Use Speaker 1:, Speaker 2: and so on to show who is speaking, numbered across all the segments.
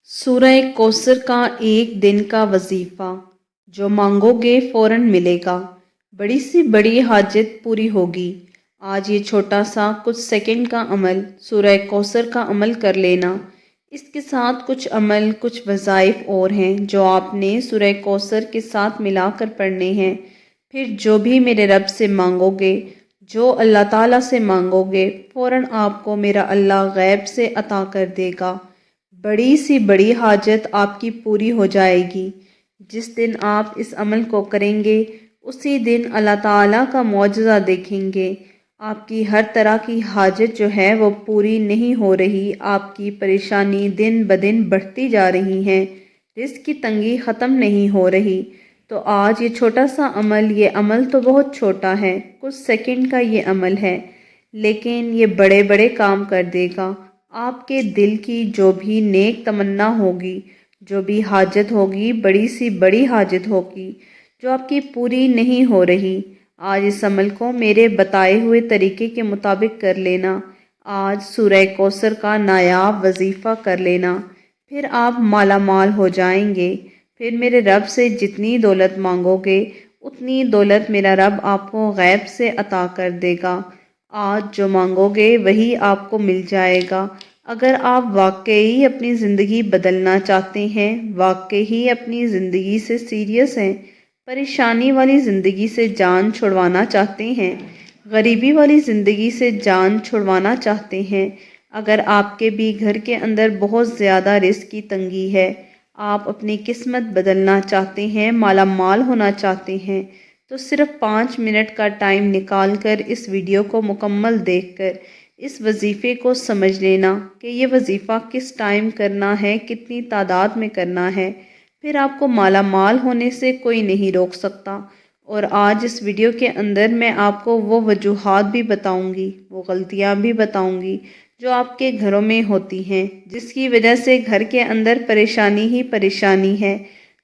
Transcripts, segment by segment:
Speaker 1: سورہ کوثر کا ایک دن کا وظیفہ، جو مانگو گے فوراً ملے گا، بڑی سی بڑی حاجت پوری ہوگی۔ آج یہ چھوٹا سا کچھ سیکنڈ کا عمل، سورہ کوثر کا عمل کر لینا۔ اس کے ساتھ کچھ عمل، کچھ وظائف اور ہیں جو آپ نے سورہ کوثر کے ساتھ ملا کر پڑھنے ہیں۔ پھر جو بھی میرے رب سے مانگو گے، جو اللہ تعالیٰ سے مانگو گے، فوراً آپ کو میرا اللہ غیب سے عطا کر دے گا۔ بڑی سی بڑی حاجت آپ کی پوری ہو جائے گی۔ جس دن آپ اس عمل کو کریں گے، اسی دن اللہ تعالیٰ کا معجزہ دیکھیں گے۔ آپ کی ہر طرح کی حاجت جو ہے وہ پوری نہیں ہو رہی، آپ کی پریشانی دن بدن بڑھتی جا رہی ہیں، رزق کی تنگی ختم نہیں ہو رہی۔ تو آج یہ چھوٹا سا عمل، یہ عمل تو بہت چھوٹا ہے، کچھ سیکنڈ کا یہ عمل ہے، لیکن یہ بڑے بڑے کام کر دے گا۔ آپ کے دل کی جو بھی نیک تمنا ہوگی، جو بھی حاجت ہوگی، بڑی سی بڑی حاجت ہوگی جو آپ کی پوری نہیں ہو رہی، آج اس عمل کو میرے بتائے ہوئے طریقے کے مطابق کر لینا۔ آج سورہ کوثر کا نایاب وظیفہ کر لینا، پھر آپ مالا مال ہو جائیں گے۔ پھر میرے رب سے جتنی دولت مانگو گے، اتنی دولت میرا رب آپ کو غیب سے عطا کر دے گا۔ آج جو مانگو گے وہی آپ کو مل جائے گا۔ اگر آپ واقعی اپنی زندگی بدلنا چاہتے ہیں، واقعی اپنی زندگی سے سیریس ہیں، پریشانی والی زندگی سے جان چھڑوانا چاہتے ہیں، غریبی والی زندگی سے جان چھڑوانا چاہتے ہیں، اگر آپ کے بھی گھر کے اندر بہت زیادہ رزق کی تنگی ہے، آپ اپنی قسمت بدلنا چاہتے ہیں، مالا مال ہونا چاہتے ہیں، تو صرف 5 منٹ کا ٹائم نکال کر اس ویڈیو کو مکمل دیکھ کر اس وظیفے کو سمجھ لینا کہ یہ وظیفہ کس ٹائم کرنا ہے، کتنی تعداد میں کرنا ہے، پھر آپ کو مالا مال ہونے سے کوئی نہیں روک سکتا۔ اور آج اس ویڈیو کے اندر میں آپ کو وہ وجوہات بھی بتاؤں گی، وہ غلطیاں بھی بتاؤں گی جو آپ کے گھروں میں ہوتی ہیں، جس کی وجہ سے گھر کے اندر پریشانی ہی پریشانی ہے،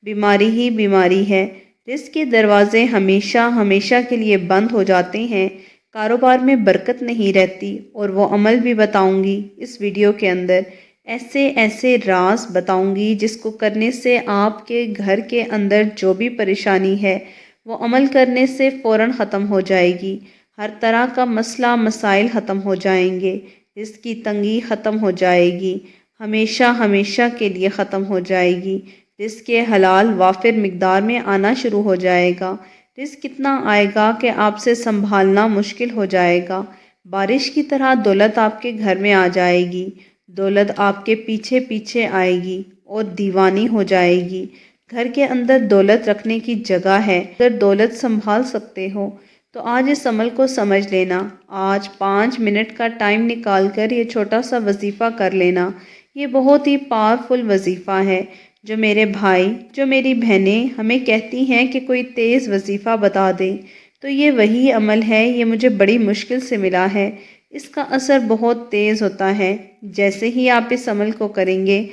Speaker 1: بیماری ہی بیماری ہے، رزق کے دروازے ہمیشہ ہمیشہ کے لیے بند ہو جاتے ہیں، کاروبار میں برکت نہیں رہتی، اور وہ عمل بھی بتاؤں گی اس ویڈیو کے اندر۔ ایسے ایسے راز بتاؤں گی جس کو کرنے سے آپ کے گھر کے اندر جو بھی پریشانی ہے وہ عمل کرنے سے فوراً ختم ہو جائے گی، ہر طرح کا مسئلہ مسائل ختم ہو جائیں گے، رزق کی تنگی ختم ہو جائے گی، ہمیشہ ہمیشہ کے لیے ختم ہو جائے گی، رزق حلال وافر مقدار میں آنا شروع ہو جائے گا، رزق کتنا آئے گا کہ آپ سے سنبھالنا مشکل ہو جائے گا، بارش کی طرح دولت آپ کے گھر میں آ جائے گی، دولت آپ کے پیچھے پیچھے آئے گی اور دیوانی ہو جائے گی۔ گھر کے اندر دولت رکھنے کی جگہ ہے، اگر دولت سنبھال سکتے ہو تو آج اس عمل کو سمجھ لینا۔ آج 5 منٹ کا ٹائم نکال کر یہ چھوٹا سا وظیفہ کر لینا۔ یہ بہت ہی پاورفل وظیفہ ہے۔ جو میرے بھائی، جو میری بہنیں ہمیں کہتی ہیں کہ کوئی تیز وظیفہ بتا دیں، تو یہ وہی عمل ہے، یہ مجھے بڑی مشکل سے ملا ہے، اس کا اثر بہت تیز ہوتا ہے۔ جیسے ہی آپ اس عمل کو کریں گے،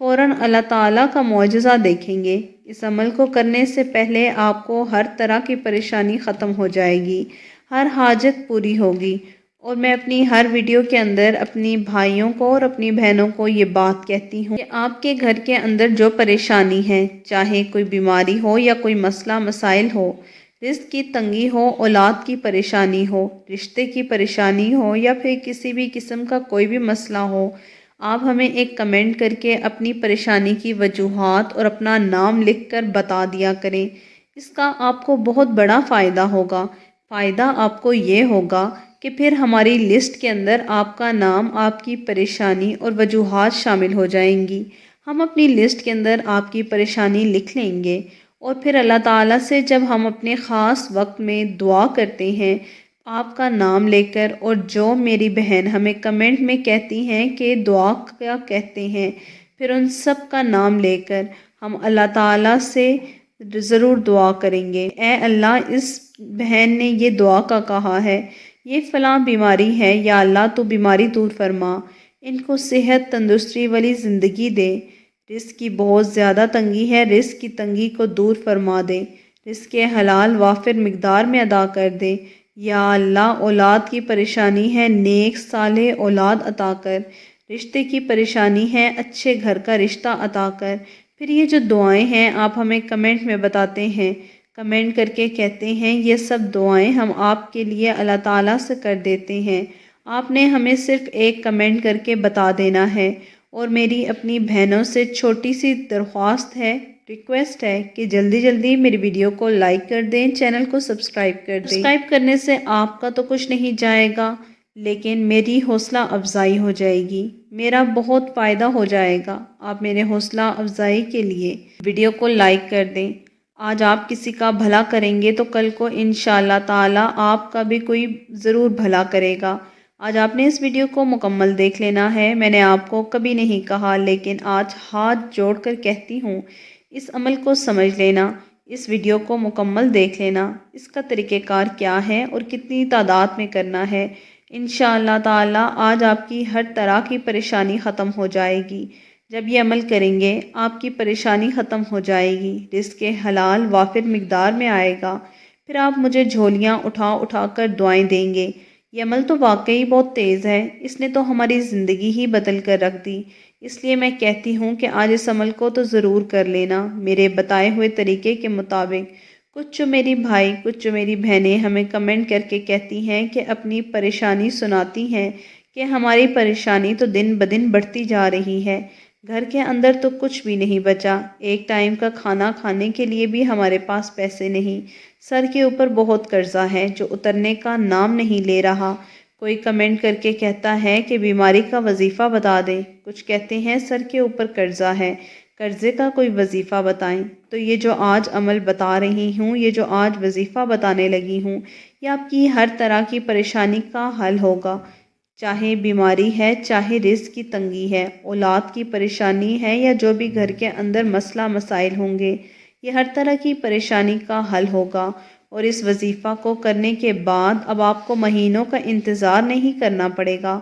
Speaker 1: فوراً اللہ تعالیٰ کا معجزہ دیکھیں گے۔ اس عمل کو کرنے سے پہلے آپ کو ہر طرح کی پریشانی ختم ہو جائے گی، ہر حاجت پوری ہوگی۔ اور میں اپنی ہر ویڈیو کے اندر اپنی بھائیوں کو اور اپنی بہنوں کو یہ بات کہتی ہوں کہ آپ کے گھر کے اندر جو پریشانی ہے، چاہے کوئی بیماری ہو یا کوئی مسئلہ مسائل ہو، رزق کی تنگی ہو، اولاد کی پریشانی ہو، رشتے کی پریشانی ہو، یا پھر کسی بھی قسم کا کوئی بھی مسئلہ ہو، آپ ہمیں ایک کمنٹ کر کے اپنی پریشانی کی وجوہات اور اپنا نام لکھ کر بتا دیا کریں۔ اس کا آپ کو بہت بڑا فائدہ ہوگا۔ فائدہ آپ کو یہ ہوگا کہ پھر ہماری لسٹ کے اندر آپ کا نام، آپ کی پریشانی اور وجوہات شامل ہو جائیں گی۔ ہم اپنی لسٹ کے اندر آپ کی پریشانی لکھ لیں گے، اور پھر اللہ تعالیٰ سے جب ہم اپنے خاص وقت میں دعا کرتے ہیں، آپ کا نام لے کر، اور جو میری بہن ہمیں کمنٹ میں کہتی ہیں کہ دعا کیا کہتے ہیں، پھر ان سب کا نام لے کر ہم اللہ تعالیٰ سے ضرور دعا کریں گے۔ اے اللہ، اس بہن نے یہ دعا کا کہا ہے، یہ فلاں بیماری ہے، یا اللہ تو بیماری دور فرما، ان کو صحت تندرستی والی زندگی دے، رزق کی بہت زیادہ تنگی ہے، رزق کی تنگی کو دور فرما دے، رزق حلال وافر مقدار میں ادا کر دے، یا اللہ اولاد کی پریشانی ہے، نیک صالح اولاد عطا کر، رشتے کی پریشانی ہے، اچھے گھر کا رشتہ عطا کر۔ پھر یہ جو دعائیں ہیں آپ ہمیں کمنٹ میں بتاتے ہیں، کمنٹ کر کے کہتے ہیں یہ سب دعائیں ہم آپ کے لیے اللہ تعالیٰ سے کر دیتے ہیں، آپ نے ہمیں صرف ایک کمنٹ کر کے بتا دینا ہے۔ اور میری اپنی بہنوں سے چھوٹی سی درخواست ہے، ریکویسٹ ہے کہ جلدی جلدی میری ویڈیو کو لائک کر دیں، چینل کو سبسکرائب کر دیں۔ سبسکرائب کرنے سے آپ کا تو کچھ نہیں جائے گا، لیکن میری حوصلہ افزائی ہو جائے گی، میرا بہت فائدہ ہو جائے گا۔ آپ میرے حوصلہ افزائی کے لیے ویڈیو کو لائک کر دیں۔ آج آپ کسی کا بھلا کریں گے تو کل کو انشاءاللہ تعالی آپ کا بھی کوئی ضرور بھلا کرے گا۔ آج آپ نے اس ویڈیو کو مکمل دیکھ لینا ہے، میں نے آپ کو کبھی نہیں کہا لیکن آج ہاتھ جوڑ کر کہتی ہوں، اس عمل کو سمجھ لینا، اس ویڈیو کو مکمل دیکھ لینا، اس کا طریقہ کار کیا ہے اور کتنی تعداد میں کرنا ہے۔ انشاءاللہ تعالی آج آپ کی ہر طرح کی پریشانی ختم ہو جائے گی۔ جب یہ عمل کریں گے آپ کی پریشانی ختم ہو جائے گی، رزق حلال وافر مقدار میں آئے گا، پھر آپ مجھے جھولیاں اٹھا اٹھا کر دعائیں دیں گے۔ یہ عمل تو واقعی بہت تیز ہے، اس نے تو ہماری زندگی ہی بدل کر رکھ دی، اس لیے میں کہتی ہوں کہ آج اس عمل کو تو ضرور کر لینا میرے بتائے ہوئے طریقے کے مطابق۔ کچھ جو میری بھائی، کچھ جو میری بہنیں ہمیں کمنٹ کر کے کہتی ہیں کہ اپنی پریشانی سناتی ہیں کہ ہماری پریشانی تو دن بدن بڑھتی جا رہی ہے، گھر کے اندر تو کچھ بھی نہیں بچا، ایک ٹائم کا کھانا کھانے کے لیے بھی ہمارے پاس پیسے نہیں، سر کے اوپر بہت قرضہ ہے جو اترنے کا نام نہیں لے رہا۔ کوئی کمنٹ کر کے کہتا ہے کہ بیماری کا وظیفہ بتا دیں، کچھ کہتے ہیں سر کے اوپر قرضہ ہے، قرضے کا کوئی وظیفہ بتائیں۔ تو یہ جو آج عمل بتا رہی ہوں، یہ جو آج وظیفہ بتانے لگی ہوں، یہ آپ کی ہر طرح کی پریشانی کا حل ہوگا، چاہے بیماری ہے، چاہے رزق کی تنگی ہے، اولاد کی پریشانی ہے یا جو بھی گھر کے اندر مسئلہ مسائل ہوں گے، یہ ہر طرح کی پریشانی کا حل ہوگا۔ اور اس وظیفہ کو کرنے کے بعد اب آپ کو مہینوں کا انتظار نہیں کرنا پڑے گا،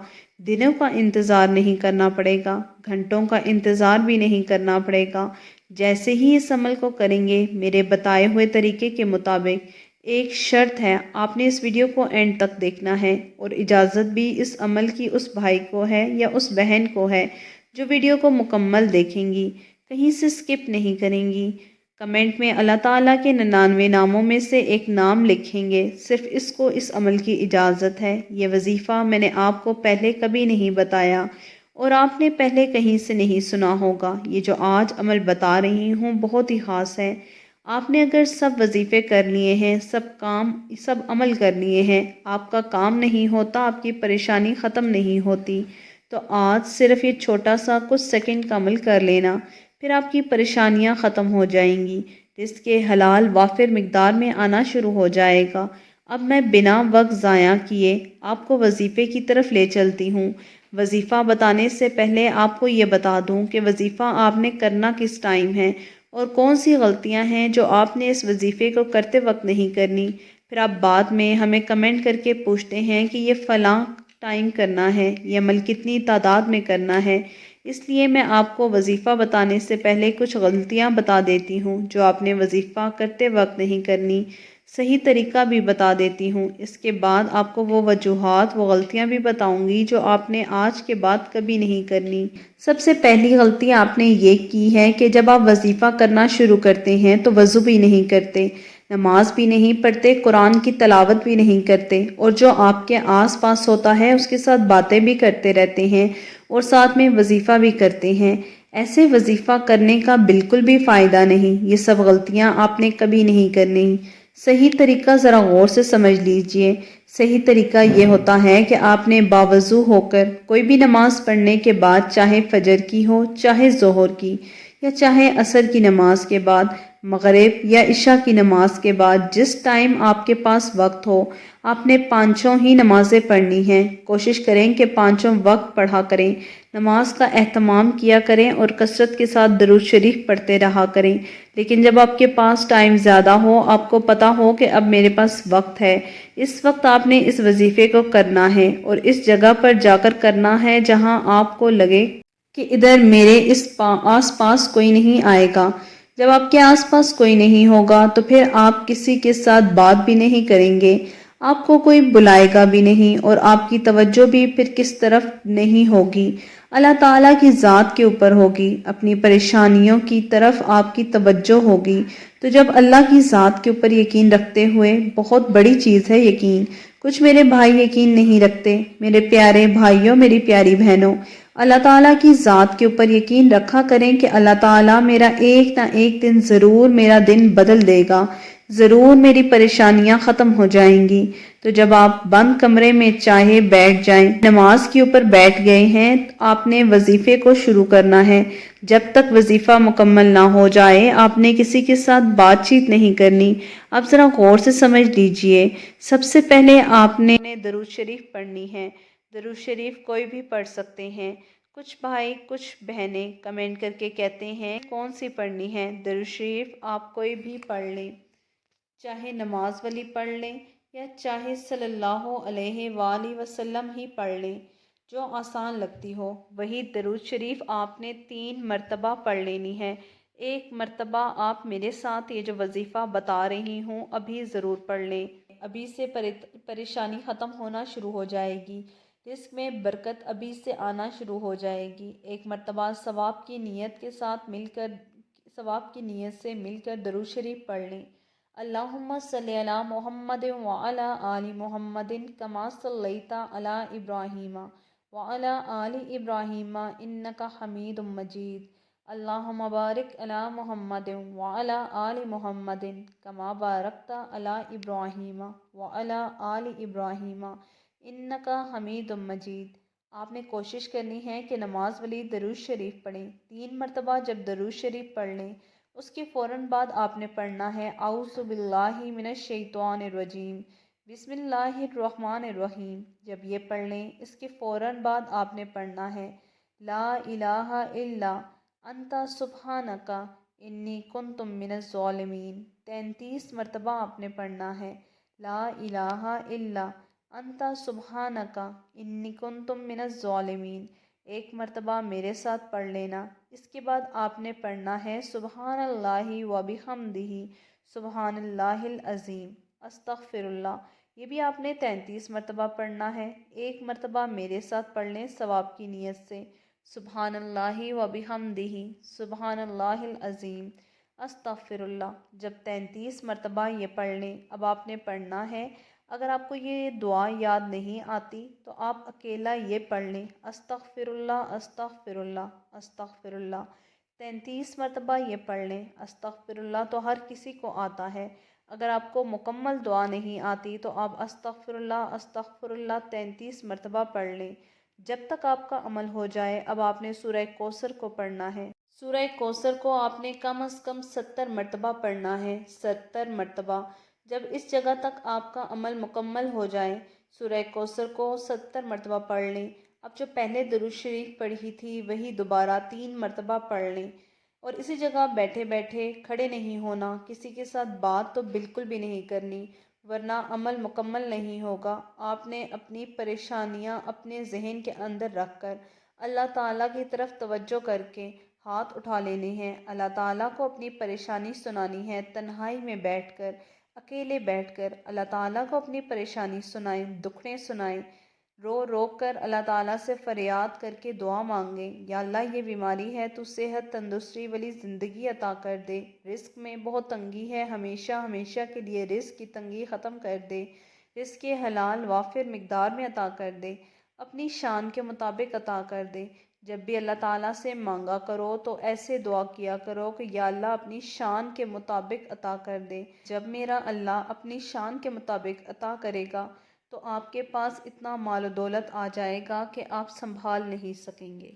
Speaker 1: دنوں کا انتظار نہیں کرنا پڑے گا، گھنٹوں کا انتظار بھی نہیں کرنا پڑے گا۔ جیسے ہی اس عمل کو کریں گے میرے بتائے ہوئے طریقے کے مطابق، ایک شرط ہے، آپ نے اس ویڈیو کو اینڈ تک دیکھنا ہے، اور اجازت بھی اس عمل کی اس بھائی کو ہے یا اس بہن کو ہے جو ویڈیو کو مکمل دیکھیں گی، کہیں سے سکپ نہیں کریں گی۔ کمنٹ میں اللہ تعالیٰ کے 99 ناموں میں سے ایک نام لکھیں گے، صرف اس کو اس عمل کی اجازت ہے۔ یہ وظیفہ میں نے آپ کو پہلے کبھی نہیں بتایا اور آپ نے پہلے کہیں سے نہیں سنا ہوگا۔ یہ جو آج عمل بتا رہی ہوں بہت ہی خاص ہے، آپ نے اگر سب وظیفے کر لیے ہیں، سب عمل کر لیے ہیں، آپ کا کام نہیں ہوتا، آپ کی پریشانی ختم نہیں ہوتی، تو آج صرف یہ چھوٹا سا کچھ سیکنڈ کا عمل کر لینا، پھر آپ کی پریشانیاں ختم ہو جائیں گی، رزق حلال وافر مقدار میں آنا شروع ہو جائے گا۔ اب میں بنا وقت ضائع کیے آپ کو وظیفے کی طرف لے چلتی ہوں۔ وظیفہ بتانے سے پہلے آپ کو یہ بتا دوں کہ وظیفہ آپ نے کرنا کس ٹائم ہے اور کون سی غلطیاں ہیں جو آپ نے اس وظیفے کو کرتے وقت نہیں کرنی۔ پھر آپ بعد میں ہمیں کمنٹ کر کے پوچھتے ہیں کہ یہ فلاں ٹائم کرنا ہے، یہ عمل کتنی تعداد میں کرنا ہے، اس لیے میں آپ کو وظیفہ بتانے سے پہلے کچھ غلطیاں بتا دیتی ہوں جو آپ نے وظیفہ کرتے وقت نہیں کرنی، صحیح طریقہ بھی بتا دیتی ہوں، اس کے بعد آپ کو وہ وجوہات، وہ غلطیاں بھی بتاؤں گی جو آپ نے آج کے بعد کبھی نہیں کرنی۔ سب سے پہلی غلطی آپ نے یہ کی ہے کہ جب آپ وظیفہ کرنا شروع کرتے ہیں تو وضو بھی نہیں کرتے، نماز بھی نہیں پڑھتے، قرآن کی تلاوت بھی نہیں کرتے، اور جو آپ کے آس پاس ہوتا ہے اس کے ساتھ باتیں بھی کرتے رہتے ہیں اور ساتھ میں وظیفہ بھی کرتے ہیں۔ ایسے وظیفہ کرنے کا بالکل بھی فائدہ نہیں، یہ سب غلطیاں آپ نے کبھی نہیں کرنی۔ صحیح طریقہ ذرا غور سے سمجھ لیجئے۔ صحیح طریقہ یہ ہوتا ہے کہ آپ نے باوضو ہو کر کوئی بھی نماز پڑھنے کے بعد، چاہے فجر کی ہو، چاہے ظہر کی، یا چاہے عصر کی نماز کے بعد، مغرب یا عشاء کی نماز کے بعد، جس ٹائم آپ کے پاس وقت ہو، آپ نے پانچوں ہی نمازیں پڑھنی ہیں۔ کوشش کریں کہ پانچوں وقت پڑھا کریں، نماز کا اہتمام کیا کریں اور کثرت کے ساتھ درود شریف پڑھتے رہا کریں۔ لیکن جب آپ کے پاس ٹائم زیادہ ہو، آپ کو پتہ ہو کہ اب میرے پاس وقت ہے، اس وقت آپ نے اس وظیفے کو کرنا ہے اور اس جگہ پر جا کر کرنا ہے جہاں آپ کو لگے کہ ادھر میرے اس آس پاس کوئی نہیں آئے گا۔ جب آپ کے آس پاس کوئی نہیں ہوگا تو پھر آپ کسی کے ساتھ بات بھی نہیں کریں گے، آپ کو کوئی بلائے گا بھی نہیں اور آپ کی توجہ بھی پھر کس طرف نہیں ہوگی۔ اللہ تعالیٰ کی ذات کے اوپر ہوگی، اپنی پریشانیوں کی طرف آپ کی توجہ ہوگی۔ تو جب اللہ کی ذات کے اوپر یقین رکھتے ہوئے، بہت بڑی چیز ہے یقین، کچھ میرے بھائی یقین نہیں رکھتے، میرے پیارے بھائیوں، میری پیاری بہنوں، اللہ تعالیٰ کی ذات کے اوپر یقین رکھا کریں کہ اللہ تعالیٰ میرا ایک نہ ایک دن ضرور میرا دن بدل دے گا، ضرور میری پریشانیاں ختم ہو جائیں گی۔ تو جب آپ بند کمرے میں چاہے بیٹھ جائیں، نماز کے اوپر بیٹھ گئے ہیں، آپ نے وظیفے کو شروع کرنا ہے۔ جب تک وظیفہ مکمل نہ ہو جائے، آپ نے کسی کے ساتھ بات چیت نہیں کرنی۔ اب ذرا غور سے سمجھ لیجئے، سب سے پہلے آپ نے درود شریف پڑھنی ہے۔ درود شریف کوئی بھی پڑھ سکتے ہیں۔ کچھ بھائی، کچھ بہنیں کمنٹ کر کے کہتے ہیں کون سی پڑھنی ہے۔ درود شریف آپ کوئی بھی پڑھ لیں، چاہے نماز والی پڑھ لیں یا چاہے صلی اللہ علیہ وآلہ وسلم ہی پڑھ لیں، جو آسان لگتی ہو۔ وہی درود شریف آپ نے 3 مرتبہ پڑھ لینی ہے۔ ایک مرتبہ آپ میرے ساتھ یہ جو وظیفہ بتا رہی ہوں ابھی ضرور پڑھ لیں، ابھی سے پریشانی ختم ہونا شروع ہو جائے گی، رزق میں برکت ابھی سے آنا شروع ہو جائے گی۔ ایک مرتبہ ثواب کی نیت کے ساتھ ثواب کی نیت سے مل کر درود شریف پڑھ لیں۔ اللہم صلی علی محمد وعلی آل محمد کما صلیت علی ابراہیم وعلی آل ابراہیم انک حمید مجید۔ اللہم بارک علی محمد وعلی آل محمد کما بارکت علی ابراہیم وعلی آل ابراہیم انک حمید مجید۔ آپ نے کوشش کرنی ہے کہ نماز والی درود شریف پڑھیں۔ 3 مرتبہ جب درود شریف پڑھ لیں، اس کے فوراً بعد آپ نے پڑھنا ہے اعوذ باللہ من الشیطان الرجیم بسم اللہ الرحمن الرحیم۔ جب یہ پڑھ لیں، اس کے فوراً بعد آپ نے پڑھنا ہے لا الہ الا انت سبحانک انی کنت من الظالمین۔ 33 مرتبہ آپ نے پڑھنا ہے لا الہ الا انت سبحانک انی کنت من الظالمین۔ ایک مرتبہ میرے ساتھ پڑھ لینا۔ اس کے بعد آپ نے پڑھنا ہے سبحان اللہ و بحمدہ سبحان اللہ العظیم استغفر اللہ۔ یہ بھی آپ نے 33 مرتبہ پڑھنا ہے۔ ایک مرتبہ میرے ساتھ پڑھ لیں ثواب کی نیت سے، سبحان اللہ و بحمدہ سبحان اللہ العظیم استغفر اللہ۔ جب 33 مرتبہ یہ پڑھ لیں، اب آپ نے پڑھنا ہے، اگر آپ کو یہ دعا یاد نہیں آتی تو آپ اکیلا یہ پڑھ لیں استغفر اللہ استغفر اللہ استغفر اللہ۔ 33 مرتبہ یہ پڑھ لیں۔ استغفر اللہ تو ہر کسی کو آتا ہے، اگر آپ کو مکمل دعا نہیں آتی تو آپ استغفر اللہ 33 مرتبہ پڑھ لیں جب تک آپ کا عمل ہو جائے۔ اب آپ نے سورہ کوثر کو پڑھنا ہے۔ سورہ کوثر کو آپ نے کم از کم 70 مرتبہ پڑھنا ہے، 70 مرتبہ۔ جب اس جگہ تک آپ کا عمل مکمل ہو جائے، سورہ کوثر کو 70 مرتبہ پڑھ لیں۔ اب جو پہلے درود شریف پڑھی تھی وہی دوبارہ 3 مرتبہ پڑھ لیں، اور اسی جگہ بیٹھے بیٹھے کھڑے نہیں ہونا، کسی کے ساتھ بات تو بالکل بھی نہیں کرنی، ورنہ عمل مکمل نہیں ہوگا۔ آپ نے اپنی پریشانیاں اپنے ذہن کے اندر رکھ کر اللہ تعالیٰ کی طرف توجہ کر کے ہاتھ اٹھا لینے ہیں، اللہ تعالیٰ کو اپنی پریشانی سنانی ہے، تنہائی میں بیٹھ کر، اکیلے بیٹھ کر اللہ تعالیٰ کو اپنی پریشانی سنائیں، دکھڑیں سنائیں، رو رو کر اللہ تعالیٰ سے فریاد کر کے دعا مانگیں، یا اللہ یہ بیماری ہے تو صحت تندرستی والی زندگی عطا کر دے، رزق میں بہت تنگی ہے، ہمیشہ ہمیشہ کے لیے رزق کی تنگی ختم کر دے، رزق حلال وافر مقدار میں عطا کر دے، اپنی شان کے مطابق عطا کر دے۔ جب بھی اللہ تعالیٰ سے مانگا کرو تو ایسے دعا کیا کرو کہ یا اللہ اپنی شان کے مطابق عطا کر دے۔ جب میرا اللہ اپنی شان کے مطابق عطا کرے گا تو آپ کے پاس اتنا مال و دولت آ جائے گا کہ آپ سنبھال نہیں سکیں گے۔